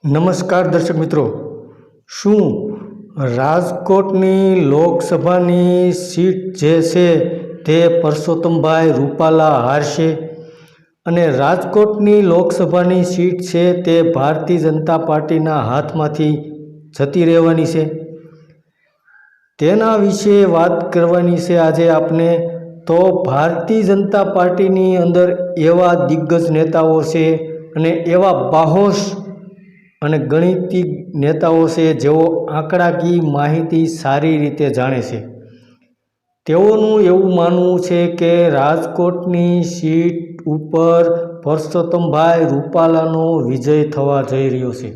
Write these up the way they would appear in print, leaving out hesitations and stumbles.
નમસ્કાર દર્શક મિત્રો, શું રાજકોટની લોકસભાની સીટ જે છે તે પરસોત્તમભાઈ રૂપાલા હારશે અને રાજકોટની લોકસભાની સીટ છે તે ભારતીય જનતા પાર્ટીના હાથમાંથી જતી રહેવાની છે? તેના વિશે વાત કરવાની છે આજે આપણે. તો ભારતીય જનતા પાર્ટીની અંદર એવા દિગ્ગજ નેતાઓ છે અને એવા બાહોશ અને ગણિતિક નેતાઓ છે જેઓ આંકડાકીય માહિતી સારી રીતે જાણે છે. તેઓનું એવું માનવું છે કે રાજકોટની સીટ ઉપર પરસોત્તમભાઈ રૂપાલાનો વિજય થવા જઈ રહ્યો છે.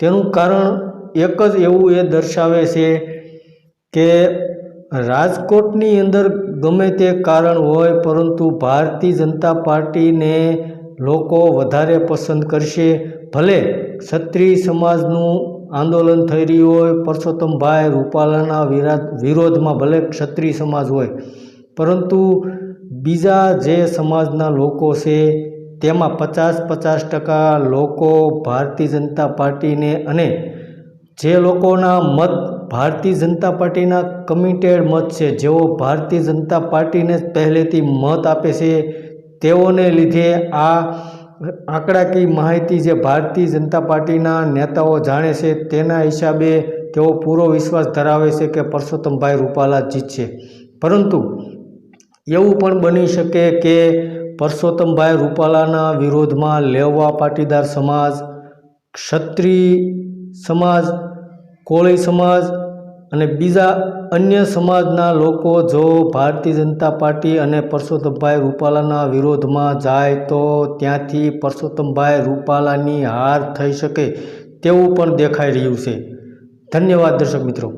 તેનું કારણ એક જ એવું એ દર્શાવે છે કે રાજકોટની અંદર ગમે તે કારણ હોય, પરંતુ ભારતીય જનતા પાર્ટીને લોકો વધારે પસંદ કરશે. ભલે ક્ષત્રિય સમાજનું આંદોલન થઈ રહ્યું હોય, પરસોત્તમભાઈ રૂપાલાના વિરોધમાં ભલે ક્ષત્રિય સમાજ હોય, પરંતુ બીજા જે સમાજના લોકો છે તેમાં 50% લોકો ભારતીય જનતા પાર્ટીને, અને જે લોકોના મત ભારતીય જનતા પાર્ટીના કમિટેડ મત છે, જેઓ ભારતીય જનતા પાર્ટીને પહેલેથી મત આપે છે, તેઓને લીધે આ આંકડાકીય માહિતી જે ભારતીય જનતા પાર્ટીના નેતાઓ જાણે છે તેના હિસાબે તેઓ પૂરો વિશ્વાસ ધરાવે છે કે પરસોત્તમભાઈ રૂપાલા જીતશે. પરંતુ એવું પણ બની શકે કે પરસોત્તમભાઈ રૂપાલાના વિરોધમાં લેવા પાટીદાર સમાજ, ક્ષત્રિય સમાજ, કોળી સમાજ અને બીજા અન્ય સમાજના લોકો જો ભારતીય જનતા પાર્ટી અને પરસોત્તમભાઈ રૂપાલાના વિરોધમાં જાય તો ત્યાંથી પરસોત્તમભાઈ રૂપાલાની હાર થઈ શકે તેવું પણ દેખાઈ રહ્યું છે. ધન્યવાદ દર્શક મિત્રો.